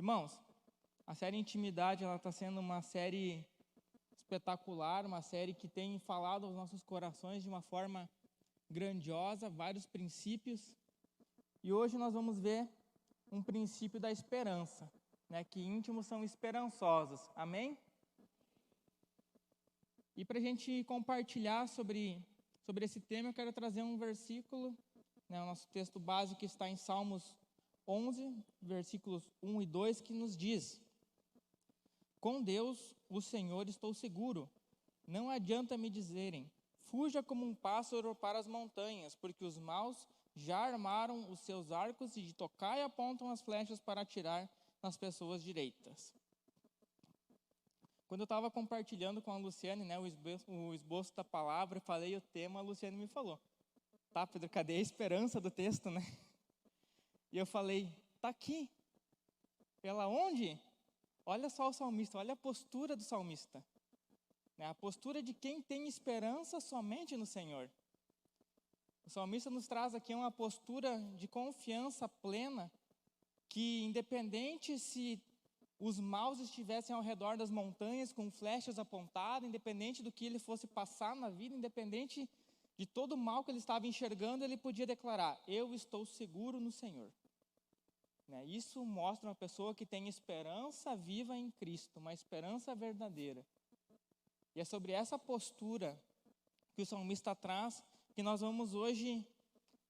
Irmãos, a série Intimidade, ela está sendo uma série espetacular, uma série que tem falado aos nossos corações de uma forma grandiosa, vários princípios. E hoje nós vamos ver um princípio da esperança, né? Que íntimos são esperançosos. Amém? E para a gente compartilhar sobre esse tema, eu quero trazer um versículo, né? O nosso texto básico está em Salmos 11, versículos 1 e 2, que nos diz: Com Deus, o Senhor, estou seguro. Não adianta me dizerem, fuja como um pássaro para as montanhas, porque os maus já armaram os seus arcos e de tocaia apontam as flechas para atirar nas pessoas direitas. Quando eu estava compartilhando com a Luciane, né, o esboço da palavra, eu falei o tema, a Luciane me falou: tá, Pedro, cadê a esperança do texto, né? E eu falei: tá aqui. Pela onde? Olha só o salmista, olha a postura do salmista. A postura de quem tem esperança somente no Senhor. O salmista nos traz aqui uma postura de confiança plena, que independente se os maus estivessem ao redor das montanhas com flechas apontadas, independente do que ele fosse passar na vida, independente de todo o mal que ele estava enxergando, ele podia declarar: eu estou seguro no Senhor. Isso mostra uma pessoa que tem esperança viva em Cristo, uma esperança verdadeira. E é sobre essa postura que o salmista traz que nós vamos hoje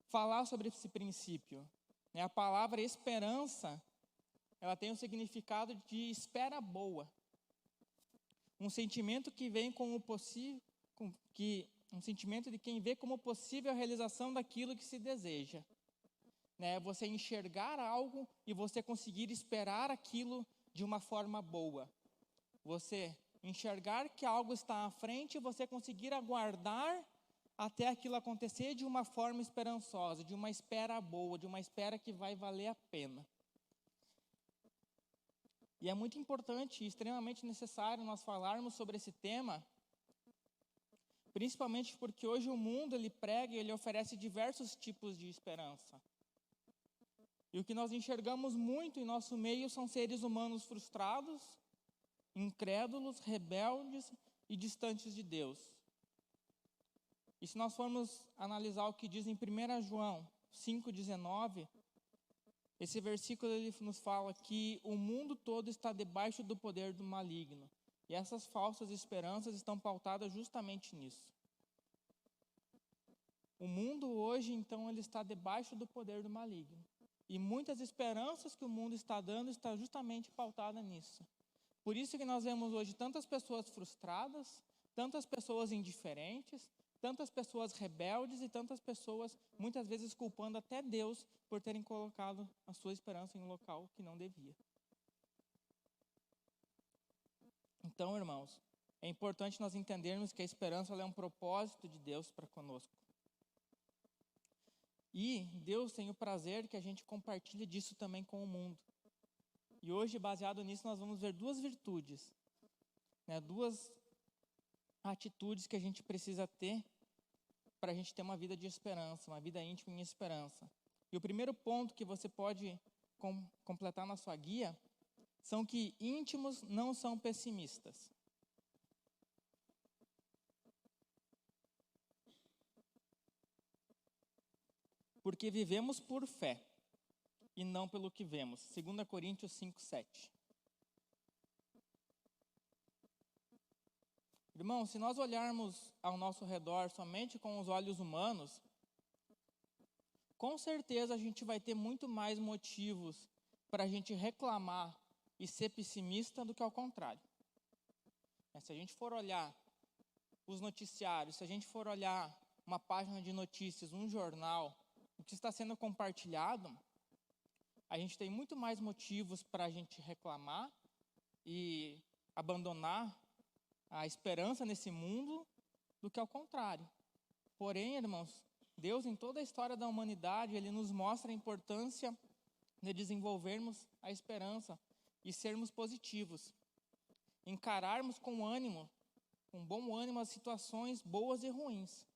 falar sobre esse princípio. A palavra esperança, ela tem um significado de espera boa. Um sentimento que vem com o possível, um sentimento de quem vê como possível a realização daquilo que se deseja. Você enxergar algo e você conseguir esperar aquilo de uma forma boa. Você enxergar que algo está à frente e você conseguir aguardar até aquilo acontecer de uma forma esperançosa, de uma espera boa, de uma espera que vai valer a pena. E é muito importante e extremamente necessário nós falarmos sobre esse tema, principalmente porque hoje o mundo ele prega e ele oferece diversos tipos de esperança. E o que nós enxergamos muito em nosso meio são seres humanos frustrados, incrédulos, rebeldes e distantes de Deus. E se nós formos analisar o que diz em 1 João 5,19, esse versículo ele nos fala que o mundo todo está debaixo do poder do maligno. E essas falsas esperanças estão pautadas justamente nisso. O mundo hoje, então, ele está debaixo do poder do maligno. E muitas esperanças que o mundo está dando está justamente pautada nisso. Por isso que nós vemos hoje tantas pessoas frustradas, tantas pessoas indiferentes, tantas pessoas rebeldes e tantas pessoas, muitas vezes, culpando até Deus por terem colocado a sua esperança em um local que não devia. Então, irmãos, é importante nós entendermos que a esperança ela é um propósito de Deus para conosco. E Deus tem o prazer que a gente compartilhe disso também com o mundo. E hoje, baseado nisso, nós vamos ver duas virtudes, duas atitudes que a gente precisa ter para a gente ter uma vida de esperança, uma vida íntima em esperança. E o primeiro ponto que você pode completar na sua guia são que íntimos não são pessimistas. Porque vivemos por fé e não pelo que vemos. 2 Coríntios 5:7. Irmão, se nós olharmos ao nosso redor somente com os olhos humanos, com certeza a gente vai ter muito mais motivos para a gente reclamar e ser pessimista do que ao contrário. Se a gente for olhar os noticiários, se a gente for olhar uma página de notícias, um jornal, o que está sendo compartilhado, a gente tem muito mais motivos para a gente reclamar e abandonar a esperança nesse mundo do que ao contrário. Porém, irmãos, Deus em toda a história da humanidade, Ele nos mostra a importância de desenvolvermos a esperança e sermos positivos. Encararmos com ânimo, com bom ânimo as situações boas e ruins.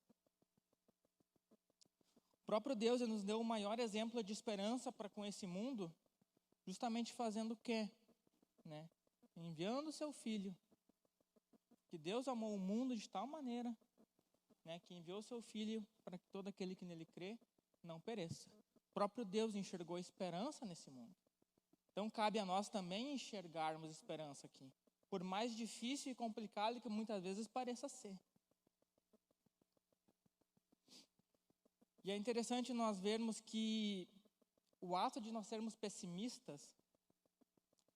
O próprio Deus nos deu o maior exemplo de esperança para com esse mundo justamente fazendo o quê? Né? Enviando o seu Filho. Que Deus amou o mundo de tal maneira, né, que enviou o seu Filho para que todo aquele que nele crê não pereça. O próprio Deus enxergou esperança nesse mundo. Então cabe a nós também enxergarmos esperança aqui. Por mais difícil e complicado que muitas vezes pareça ser. E é interessante nós vermos que o ato de nós sermos pessimistas,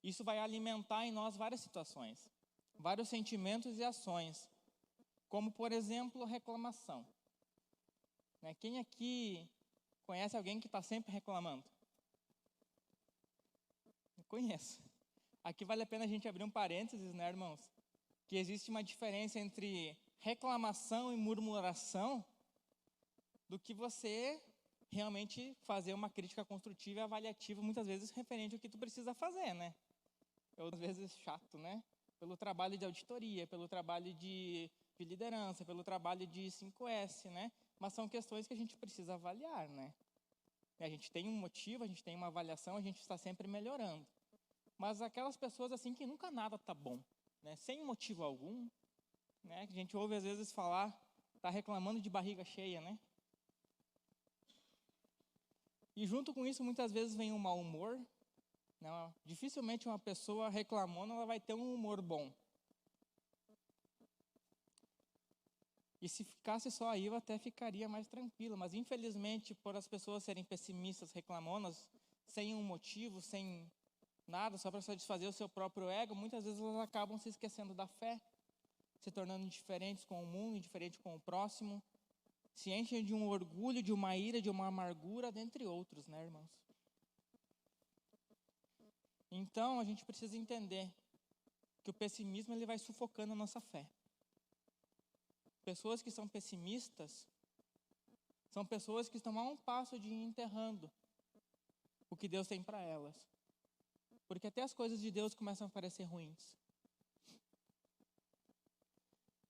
isso vai alimentar em nós várias situações, vários sentimentos e ações, como por exemplo reclamação. Né? Quem aqui conhece alguém que está sempre reclamando? Eu conheço. Aqui vale a pena a gente abrir um parênteses, né, irmãos? Que existe uma diferença entre reclamação e murmuração do que você realmente fazer uma crítica construtiva e avaliativa, muitas vezes referente ao que tu precisa fazer, né? Às vezes chato, né? Pelo trabalho de auditoria, pelo trabalho de liderança, pelo trabalho de 5S, né? Mas são questões que a gente precisa avaliar, né? A gente tem um motivo, a gente tem uma avaliação, a gente está sempre melhorando. Mas aquelas pessoas assim que nunca nada tá bom, né? Sem motivo algum, né? Que a gente ouve às vezes falar, tá reclamando de barriga cheia, né? E junto com isso muitas vezes vem um mau humor, né? Dificilmente uma pessoa reclamando ela vai ter um humor bom. E se ficasse só aí eu até ficaria mais tranquilo, mas infelizmente por as pessoas serem pessimistas, reclamonas, sem um motivo, sem nada, só para satisfazer o seu próprio ego, muitas vezes elas acabam se esquecendo da fé, se tornando indiferentes com o mundo, indiferentes com o próximo, se enchem de um orgulho, de uma ira, de uma amargura, dentre outros, né, irmãos? Então, a gente precisa entender que o pessimismo ele vai sufocando a nossa fé. Pessoas que são pessimistas são pessoas que estão a um passo de ir enterrando o que Deus tem para elas. Porque até as coisas de Deus começam a parecer ruins.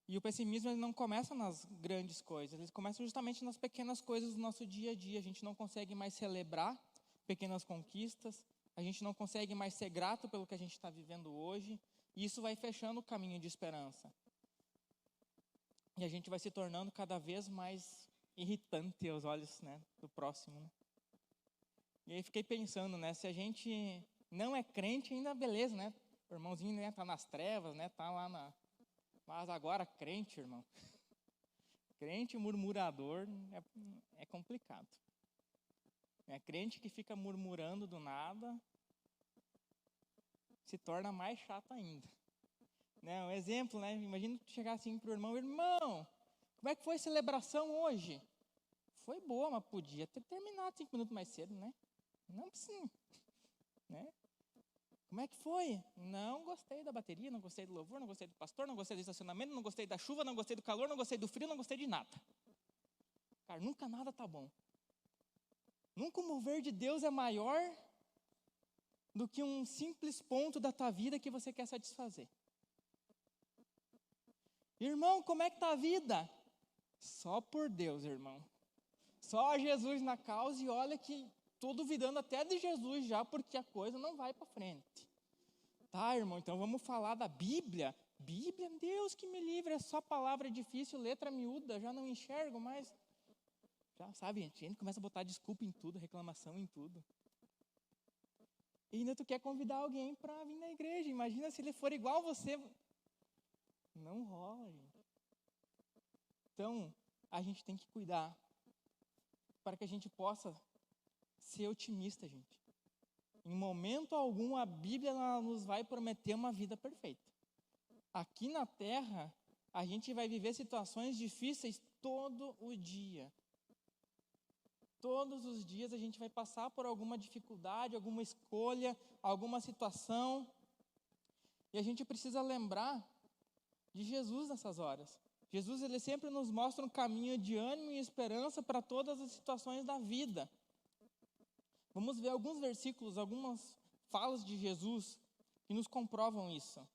E o pessimismo ele não começa nas grandes coisas, ele começa justamente nas pequenas coisas do nosso dia a dia. A gente não consegue mais celebrar pequenas conquistas, a gente não consegue mais ser grato pelo que a gente está vivendo hoje, e isso vai fechando o caminho de esperança. E a gente vai se tornando cada vez mais irritante aos olhos, né, do próximo. Né? E aí fiquei pensando, né, se a gente não é crente, ainda beleza, né? O irmãozinho, né, tá nas trevas, né, tá lá na... Mas agora crente, irmão, crente murmurador é complicado. É crente que fica murmurando do nada, se torna mais chato ainda. Né? Um exemplo, né? Imagina tu chegar assim pro irmão, como é que foi a celebração hoje? Foi boa, mas podia ter terminado 5 minutos mais cedo, né? Não precisa, né? Como é que foi? Não gostei da bateria, não gostei do louvor, não gostei do pastor, não gostei do estacionamento, não gostei da chuva, não gostei do calor, não gostei do frio, não gostei de nada. Cara, nunca nada tá bom. Nunca o mover de Deus é maior do que um simples ponto da tua vida que você quer satisfazer. Irmão, como é que tá a vida? Só por Deus, irmão. Só Jesus na causa e olha que estou duvidando até de Jesus já, porque a coisa não vai para frente. Tá, irmão, então vamos falar da Bíblia. Bíblia, Deus que me livre, é só palavra difícil, letra miúda, já não enxergo mais. Já sabe, a gente começa a botar desculpa em tudo, reclamação em tudo. E ainda tu quer convidar alguém para vir na igreja. Imagina se ele for igual a você. Não rola, gente. Então, a gente tem que cuidar para que a gente possa ser otimista, gente. Em momento algum, a Bíblia nos vai prometer uma vida perfeita. Aqui na Terra, a gente vai viver situações difíceis todo o dia. Todos os dias a gente vai passar por alguma dificuldade, alguma escolha, alguma situação. E a gente precisa lembrar de Jesus nessas horas. Jesus, ele sempre nos mostra um caminho de ânimo e esperança para todas as situações da vida. Vamos ver alguns versículos, algumas falas de Jesus que nos comprovam isso.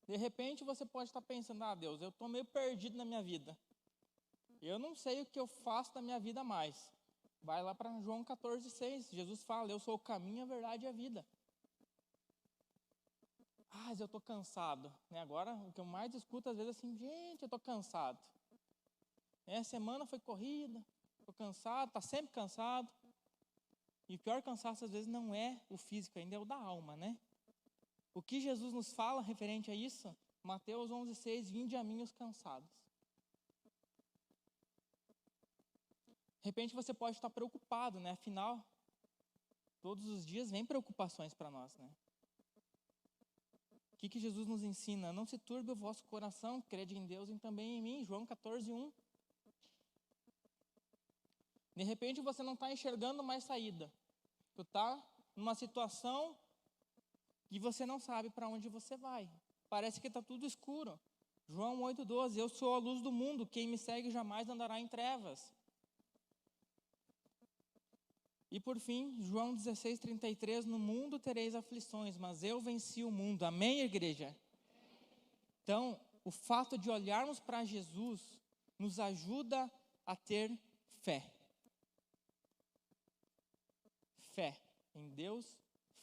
De repente você pode estar pensando, Deus, eu estou meio perdido na minha vida. Eu não sei o que eu faço da minha vida mais. Vai lá para João 14,6. Jesus fala, eu sou o caminho, a verdade e a vida. Ah, mas eu estou cansado. Né? Agora, o que eu mais escuto às vezes é assim, gente, eu estou cansado. Essa semana foi corrida, estou cansado, está sempre cansado. E o pior cansaço às vezes não é o físico, ainda é o da alma, né? O que Jesus nos fala referente a isso? Mateus 11,6, vinde a mim os cansados. De repente você pode estar preocupado, né? Afinal, todos os dias vem preocupações para nós, né? O que Jesus nos ensina? Não se turbe o vosso coração, crede em Deus e também em mim. João 14,1. De repente você não está enxergando mais saída. Tu está numa situação e você não sabe para onde você vai. Parece que está tudo escuro. João 8,12, eu sou a luz do mundo, quem me segue jamais andará em trevas. E por fim, João 16,33, no mundo tereis aflições, mas eu venci o mundo. Amém, igreja? Então, o fato de olharmos para Jesus nos ajuda a ter fé. Fé em Deus,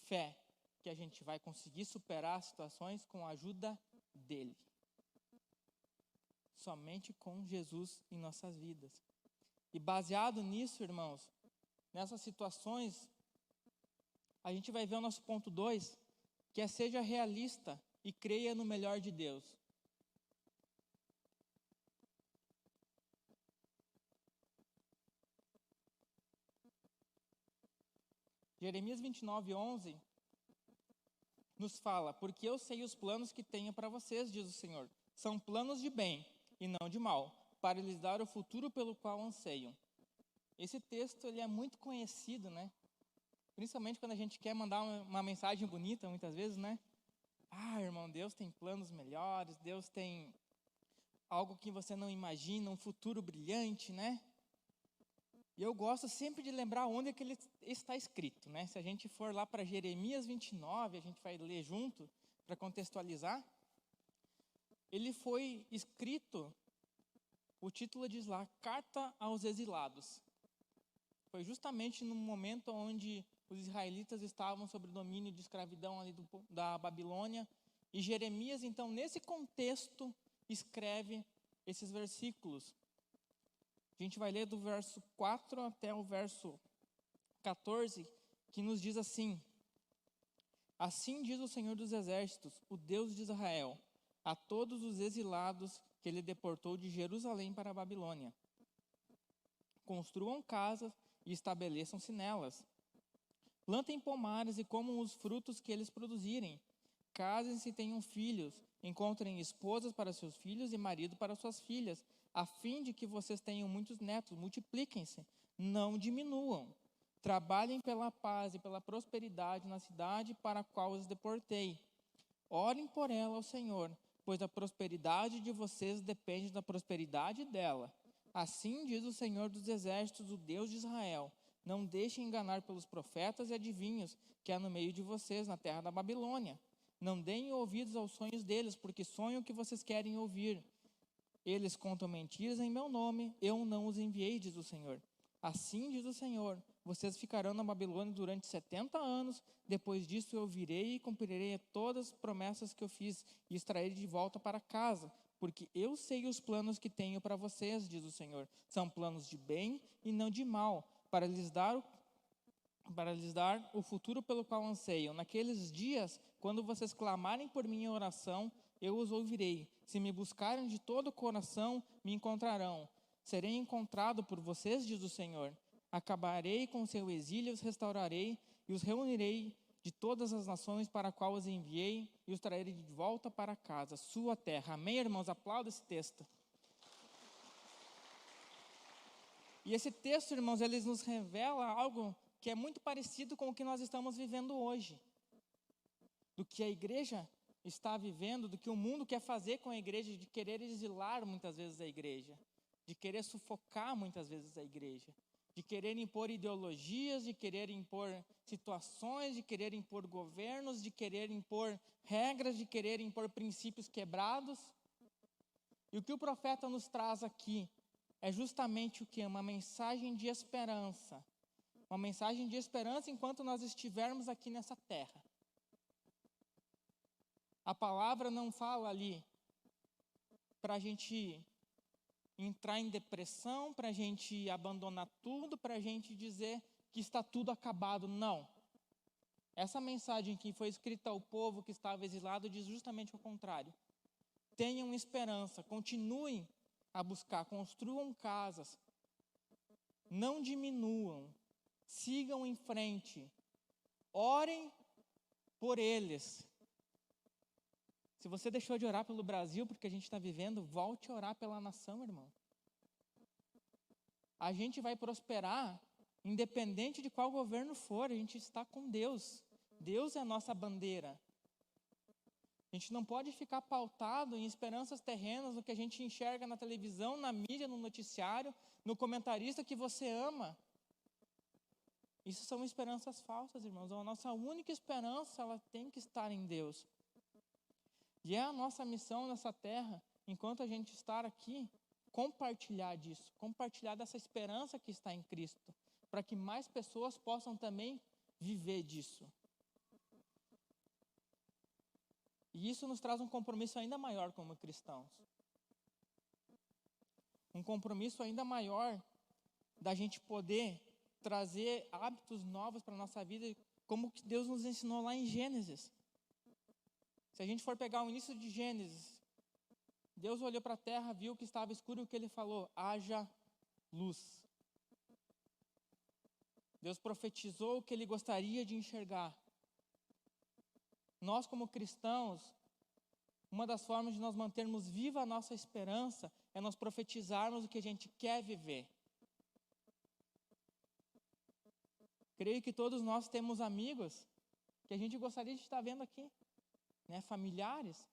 fé que a gente vai conseguir superar as situações com a ajuda dele. Somente com Jesus em nossas vidas. E baseado nisso, irmãos, nessas situações, a gente vai ver o nosso ponto 2, que é seja realista e creia no melhor de Deus. Jeremias 29:11 nos fala, porque eu sei os planos que tenho para vocês, diz o Senhor. São planos de bem e não de mal, para lhes dar o futuro pelo qual anseiam. Esse texto ele é muito conhecido, né? Principalmente quando a gente quer mandar uma mensagem bonita, muitas vezes, né? Ah, irmão, Deus tem planos melhores, Deus tem algo que você não imagina, um futuro brilhante, né? E eu gosto sempre de lembrar onde é que ele está escrito, né? Se a gente for lá para Jeremias 29, a gente vai ler junto, para contextualizar. Ele foi escrito, o título diz lá, Carta aos Exilados. Foi justamente no momento onde os israelitas estavam sob o domínio de escravidão ali da Babilônia. E Jeremias, então, nesse contexto, escreve esses versículos. A gente vai ler do verso 4 até o verso 14, que nos diz assim: assim diz o Senhor dos Exércitos, o Deus de Israel, a todos os exilados que ele deportou de Jerusalém para a Babilônia. Construam casas e estabeleçam-se nelas. Plantem pomares e comam os frutos que eles produzirem. Casem-se e tenham filhos. Encontrem esposas para seus filhos e marido para suas filhas, a fim de que vocês tenham muitos netos. Multipliquem-se, não diminuam. Trabalhem pela paz e pela prosperidade na cidade para a qual os deportei. Orem por ela ao Senhor, pois a prosperidade de vocês depende da prosperidade dela. Assim diz o Senhor dos Exércitos, o Deus de Israel. Não deixem enganar pelos profetas e adivinhos que há no meio de vocês, na terra da Babilônia. Não deem ouvidos aos sonhos deles, porque sonham o que vocês querem ouvir. Eles contam mentiras em meu nome, eu não os enviei, diz o Senhor. Assim diz o Senhor, vocês ficarão na Babilônia durante 70 anos, depois disso eu virei e cumprirei todas as promessas que eu fiz e extrairei de volta para casa, porque eu sei os planos que tenho para vocês, diz o Senhor. São planos de bem e não de mal, para lhes dar o futuro pelo qual anseiam. Naqueles dias, quando vocês clamarem por minha oração, eu os ouvirei. Se me buscarem de todo o coração, me encontrarão. Serei encontrado por vocês, diz o Senhor. Acabarei com o seu exílio, os restaurarei e os reunirei de todas as nações para a qual os enviei e os trarei de volta para casa, sua terra. Amém, irmãos? Aplauda esse texto. E esse texto, irmãos, ele nos revela algo que é muito parecido com o que nós estamos vivendo hoje. Do que a igreja está vivendo, do que o mundo quer fazer com a igreja, de querer exilar muitas vezes a igreja, de querer sufocar muitas vezes a igreja, de querer impor ideologias, de querer impor situações, de querer impor governos, de querer impor regras, de querer impor princípios quebrados. E o que o profeta nos traz aqui é justamente o que? Uma mensagem de esperança. Uma mensagem de esperança enquanto nós estivermos aqui nessa terra. A palavra não fala ali para a gente entrar em depressão, para a gente abandonar tudo, para a gente dizer que está tudo acabado. Não. Essa mensagem que foi escrita ao povo que estava exilado diz justamente o contrário. Tenham esperança, continuem a buscar, construam casas, não diminuam, sigam em frente, orem por eles. Se você deixou de orar pelo Brasil, porque a gente está vivendo, volte a orar pela nação, irmão. A gente vai prosperar, independente de qual governo for, a gente está com Deus. Deus é a nossa bandeira. A gente não pode ficar pautado em esperanças terrenas, no que a gente enxerga na televisão, na mídia, no noticiário, no comentarista que você ama. Isso são esperanças falsas, irmãos. A nossa única esperança, ela tem que estar em Deus. E é a nossa missão nessa terra, enquanto a gente estar aqui, compartilhar disso, compartilhar dessa esperança que está em Cristo, para que mais pessoas possam também viver disso. E isso nos traz um compromisso ainda maior como cristãos. Um compromisso ainda maior da gente poder trazer hábitos novos para a nossa vida, como que Deus nos ensinou lá em Gênesis. Se a gente for pegar o início de Gênesis, Deus olhou para a terra, viu que estava escuro e o que ele falou? Haja luz. Deus profetizou o que ele gostaria de enxergar. Nós, como cristãos, uma das formas de nós mantermos viva a nossa esperança é nós profetizarmos o que a gente quer viver. Creio que todos nós temos amigos que a gente gostaria de estar vendo aqui, né? Familiares.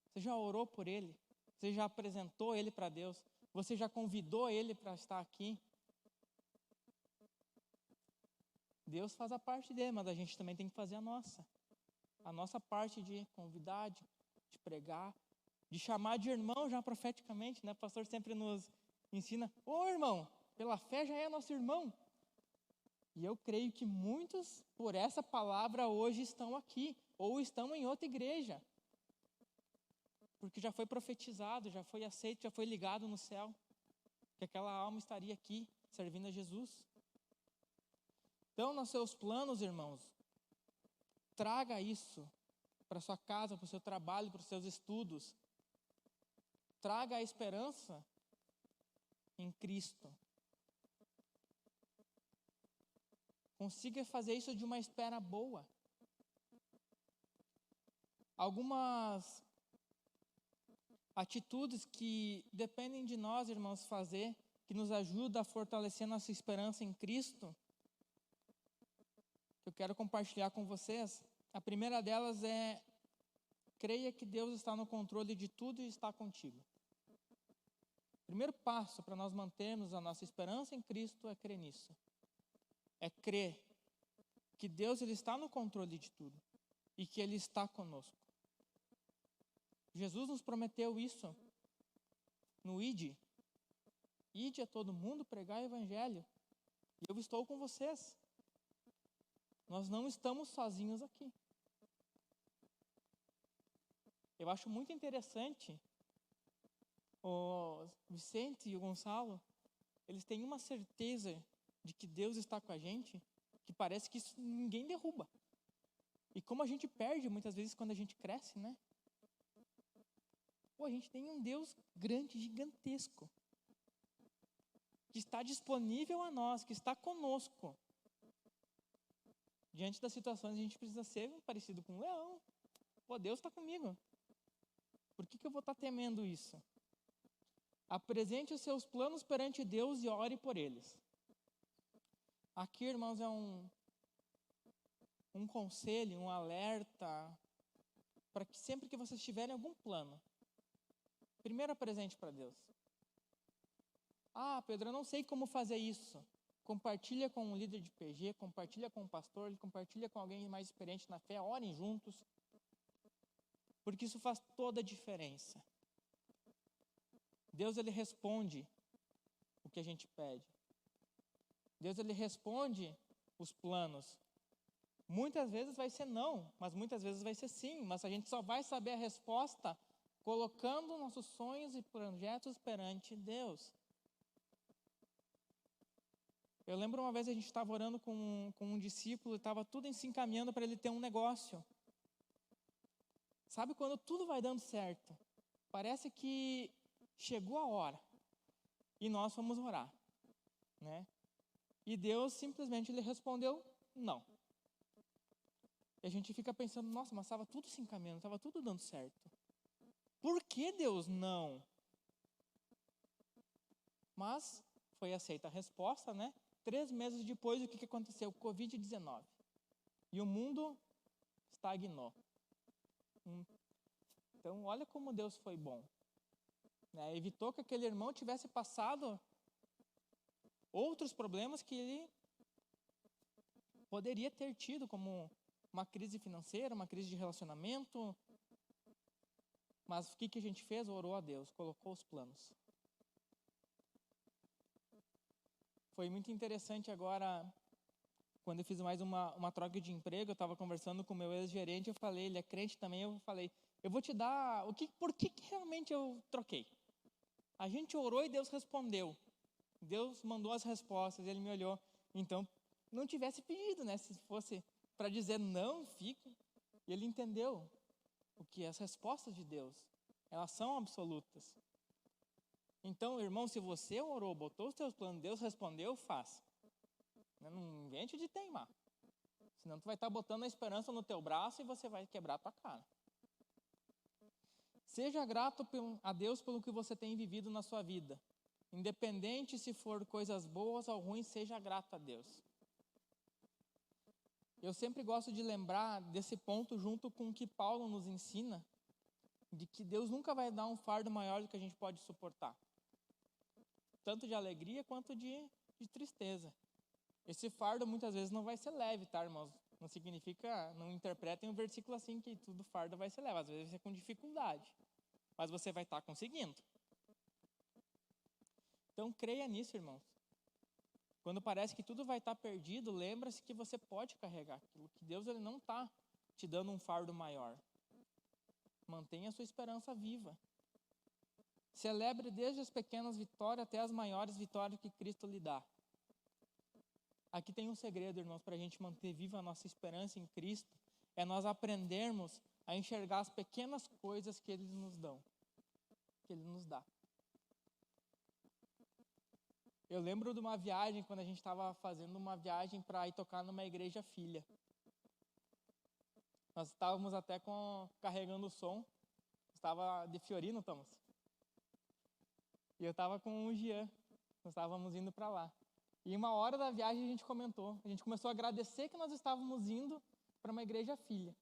Você já orou por ele? Você já apresentou ele para Deus? Você já convidou ele para estar aqui? Deus faz a parte dele, mas a gente também tem que fazer a nossa. A nossa parte de convidar, de pregar, de chamar de irmão já profeticamente, né? O pastor sempre nos ensina, ô irmão, pela fé já é nosso irmão. E eu creio que muitos, por essa palavra, hoje estão aqui, ou estão em outra igreja. Porque já foi profetizado, já foi aceito, já foi ligado no céu, que aquela alma estaria aqui, servindo a Jesus. Então, nos seus planos, irmãos, traga isso para sua casa, para o seu trabalho, para os seus estudos. Traga a esperança em Cristo. Consiga fazer isso de uma espera boa. Algumas atitudes que dependem de nós, irmãos, fazer, que nos ajuda a fortalecer nossa esperança em Cristo, que eu quero compartilhar com vocês. A primeira delas é: creia que Deus está no controle de tudo e está contigo. O primeiro passo para nós mantermos a nossa esperança em Cristo é crer nisso. É crer que Deus ele está no controle de tudo e que Ele está conosco. Jesus nos prometeu isso no Ide. Ide a todo mundo, pregar o Evangelho. E eu estou com vocês. Nós não estamos sozinhos aqui. Eu acho muito interessante o Vicente e o Gonçalo, eles têm uma certeza de que Deus está com a gente, que parece que isso ninguém derruba. E como a gente perde muitas vezes quando a gente cresce, né? Pô, a gente tem um Deus grande, gigantesco, que está disponível a nós, que está conosco. Diante das situações, a gente precisa ser parecido com um leão. Pô, Deus está comigo. Por que eu vou estar temendo isso? Apresente os seus planos perante Deus e ore por eles. Aqui, irmãos, é um conselho, um alerta, para que sempre que vocês tiverem algum plano, primeiro apresente para Deus. Ah, Pedro, eu não sei como fazer isso. Compartilha com um líder de PG, compartilha com um pastor, compartilha com alguém mais experiente na fé, orem juntos, porque isso faz toda a diferença. Deus, ele responde o que a gente pede. Deus, ele responde os planos. Muitas vezes vai ser não, mas muitas vezes vai ser sim. Mas a gente só vai saber a resposta colocando nossos sonhos e projetos perante Deus. Eu lembro uma vez a gente estava orando com um discípulo e estava tudo se encaminhando para ele ter um negócio. Sabe quando tudo vai dando certo? Parece que chegou a hora e nós fomos orar, né? E Deus simplesmente ele respondeu não. E a gente fica pensando, nossa, mas estava tudo se encaminhando, estava tudo dando certo. Por que Deus não? Mas foi aceita a resposta, né? 3 meses depois, o que aconteceu? Covid-19. E o mundo estagnou. Então, olha como Deus foi bom. Né? Evitou que aquele irmão tivesse passado outros problemas que ele poderia ter tido, como uma crise financeira, uma crise de relacionamento. Mas o que a gente fez? Orou a Deus, colocou os planos. Foi muito interessante agora, quando eu fiz mais uma troca de emprego, eu estava conversando com o meu ex-gerente, eu falei, ele é crente também, eu falei, eu vou te dar, por que realmente eu troquei? A gente orou e Deus respondeu. Deus mandou as respostas, ele me olhou. Então, não tivesse pedido, né? Se fosse para dizer não, fica. E ele entendeu o que as respostas de Deus, elas são absolutas. Então, irmão, se você orou, botou os teus planos, Deus respondeu, faça. Não invente de teimar. Senão tu vai estar botando a esperança no teu braço e você vai quebrar a tua cara. Seja grato a Deus pelo que você tem vivido na sua vida. Independente se for coisas boas ou ruins, seja grato a Deus. Eu sempre gosto de lembrar desse ponto junto com o que Paulo nos ensina, de que Deus nunca vai dar um fardo maior do que a gente pode suportar. Tanto de alegria quanto de tristeza. Esse fardo muitas vezes não vai ser leve, tá, irmãos? Não significa, não interpretem o versículo assim que tudo fardo vai ser leve. Às vezes vai ser com dificuldade, mas você vai estar conseguindo. Então creia nisso, irmãos. Quando parece que tudo vai estar perdido, lembra-se que você pode carregar aquilo, que Deus ele não está te dando um fardo maior. Mantenha a sua esperança viva. Celebre desde as pequenas vitórias até as maiores vitórias que Cristo lhe dá. Aqui tem um segredo, irmãos, para a gente manter viva a nossa esperança em Cristo, é nós aprendermos a enxergar as pequenas coisas que Ele nos dá. Eu lembro de uma viagem, quando a gente estava fazendo uma viagem para ir tocar numa igreja filha. Nós estávamos até carregando o som, estava de Fiorino, Thomas. E eu estava com o Jean, nós estávamos indo para lá. E uma hora da viagem a gente começou a agradecer que nós estávamos indo para uma igreja filha.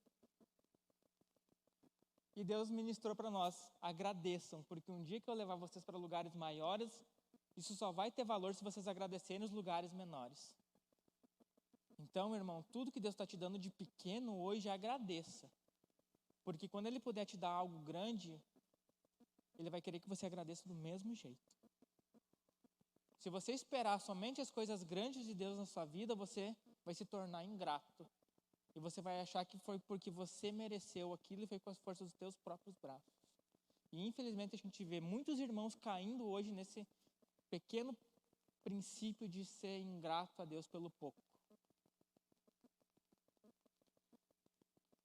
E Deus ministrou para nós, agradeçam, porque um dia que eu levar vocês para lugares maiores, isso só vai ter valor se vocês agradecerem nos lugares menores. Então, irmão, tudo que Deus está te dando de pequeno hoje, agradeça. Porque quando Ele puder te dar algo grande, Ele vai querer que você agradeça do mesmo jeito. Se você esperar somente as coisas grandes de Deus na sua vida, você vai se tornar ingrato. E você vai achar que foi porque você mereceu aquilo e foi com as forças dos teus próprios braços. E infelizmente a gente vê muitos irmãos caindo hoje nesse pequeno princípio de ser ingrato a Deus pelo pouco.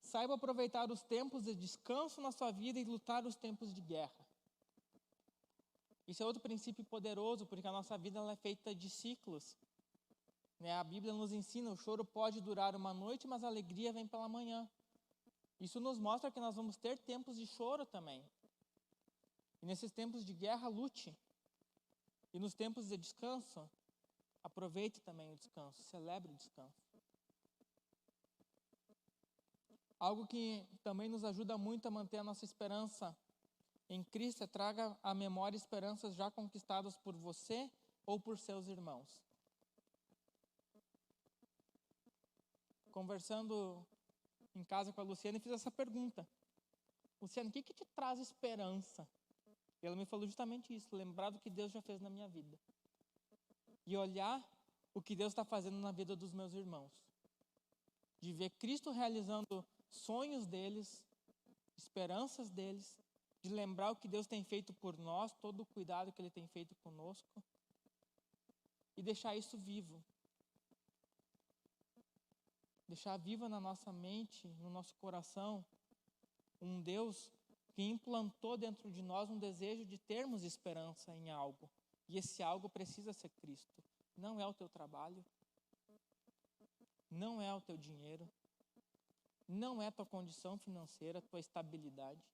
Saiba aproveitar os tempos de descanso na sua vida e lutar os tempos de guerra. Isso é outro princípio poderoso, porque a nossa vida ela é feita de ciclos. A Bíblia nos ensina, o choro pode durar uma noite, mas a alegria vem pela manhã. Isso nos mostra que nós vamos ter tempos de choro também. E nesses tempos de guerra, lute. E nos tempos de descanso, aproveite também o descanso, celebre o descanso. Algo que também nos ajuda muito a manter a nossa esperança em Cristo, traga à memória esperanças já conquistadas por você ou por seus irmãos. Conversando em casa com a Luciana, fiz essa pergunta. Luciana, o que te traz esperança? E ela me falou justamente isso, lembrar do que Deus já fez na minha vida. e olhar o que Deus está fazendo na vida dos meus irmãos. De ver Cristo realizando sonhos deles, esperanças deles, de lembrar o que Deus tem feito por nós, todo o cuidado que Ele tem feito conosco, e deixar isso vivo. Deixar vivo na nossa mente, no nosso coração, um Deus que implantou dentro de nós um desejo de termos esperança em algo. E esse algo precisa ser Cristo. Não é o teu trabalho, não é o teu dinheiro, não é a tua condição financeira, a tua estabilidade.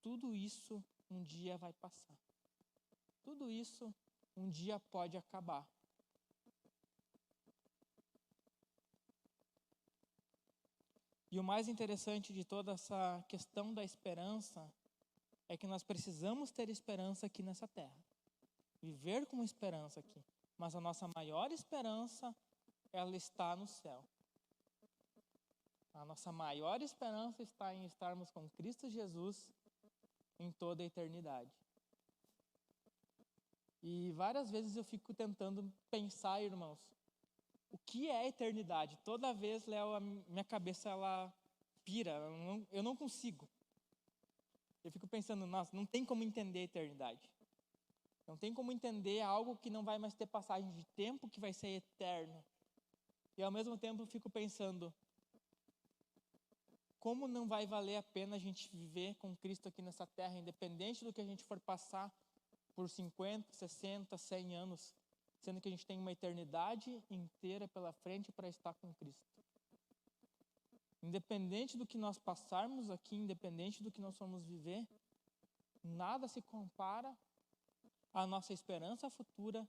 Tudo isso um dia vai passar. Tudo isso um dia pode acabar. E o mais interessante de toda essa questão da esperança é que nós precisamos ter esperança aqui nessa terra. Viver com esperança aqui. Mas a nossa maior esperança, ela está no céu. A nossa maior esperança está em estarmos com Cristo Jesus em toda a eternidade. E várias vezes eu fico tentando pensar, irmãos, o que é eternidade? Toda vez, Léo, a minha cabeça ela pira, eu não consigo. Eu fico pensando, nossa, não tem como entender a eternidade. Não tem como entender algo que não vai mais ter passagem de tempo, que vai ser eterno. E ao mesmo tempo eu fico pensando, como não vai valer a pena a gente viver com Cristo aqui nessa terra, independente do que a gente for passar por 50, 60, 100 anos, sendo que a gente tem uma eternidade inteira pela frente para estar com Cristo. Independente do que nós passarmos aqui, independente do que nós vamos viver, nada se compara à nossa esperança futura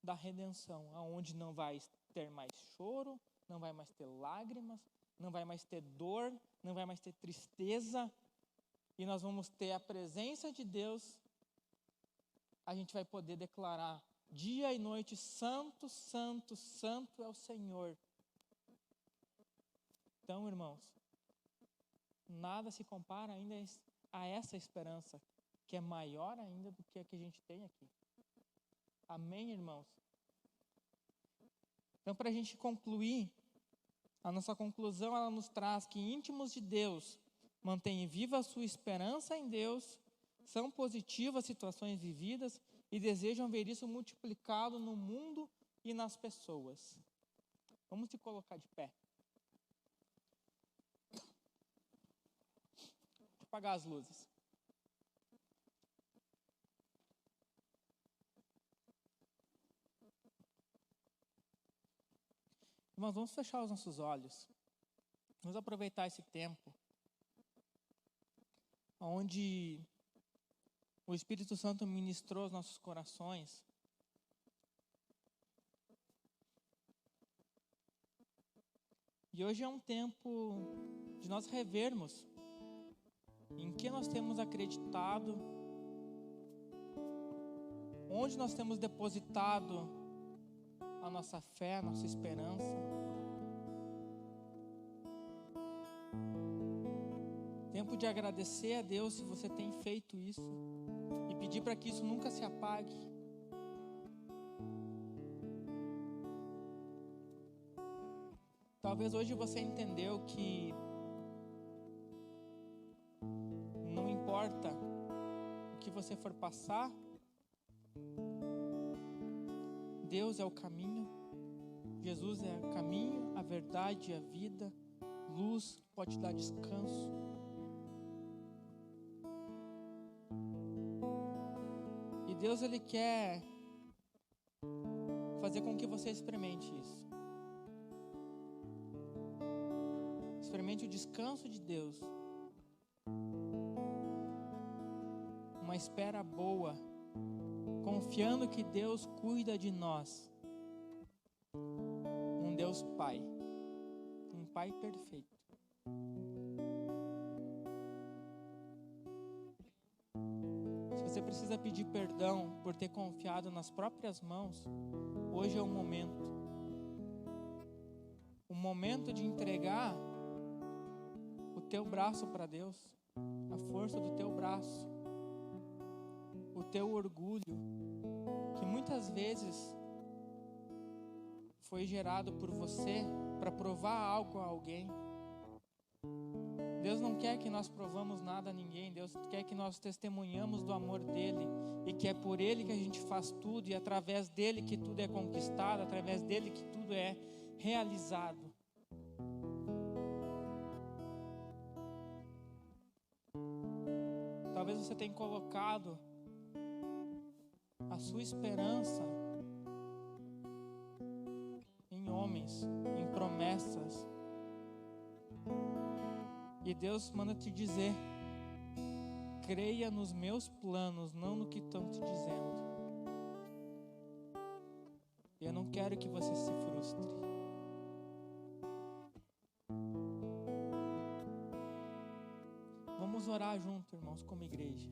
da redenção, aonde não vai ter mais choro, não vai mais ter lágrimas, não vai mais ter dor, não vai mais ter tristeza, e nós vamos ter a presença de Deus. A gente vai poder declarar dia e noite, santo, santo, santo é o Senhor. Então, irmãos, nada se compara ainda a essa esperança, que é maior ainda do que a que a gente tem aqui. Amém, irmãos? Então, para a gente concluir, a nossa conclusão, ela nos traz que íntimos de Deus mantêm viva a sua esperança em Deus, são positivas as situações vividas e desejam ver isso multiplicado no mundo e nas pessoas. Vamos se colocar de pé. Deixa eu apagar as luzes. Irmãos, vamos fechar os nossos olhos. Vamos aproveitar esse tempo onde o Espírito Santo ministrou os nossos corações. E hoje é um tempo de nós revermos em que nós temos acreditado, onde nós temos depositado a nossa fé, a nossa esperança. Tempo de agradecer a Deus se você tem feito isso e pedir para que isso nunca se apague. Talvez hoje você entendeu que não importa o que você for passar, Deus é o caminho, Jesus é o caminho, a verdade e a vida, luz pode te dar descanso. E Deus, Ele quer fazer com que você experimente isso. Experimente o descanso de Deus. Uma espera boa, confiando que Deus cuida de nós. Um Deus Pai. Um Pai perfeito. Se você precisa pedir perdão por ter confiado nas próprias mãos, hoje é o momento. O momento de entregar o teu braço para Deus, a força do teu braço, o teu orgulho, que muitas vezes foi gerado por você para provar algo a alguém. Deus não quer que nós provamos nada a ninguém. Deus quer que nós testemunhamos do amor dele, e que é por ele que a gente faz tudo, e através dele que tudo é conquistado, através dele que tudo é realizado. Talvez você tenha colocado a sua esperança em homens, em promessas. E Deus manda te dizer: creia nos meus planos, não no que estão te dizendo. E eu não quero que você se frustre. Vamos orar junto, irmãos, como igreja.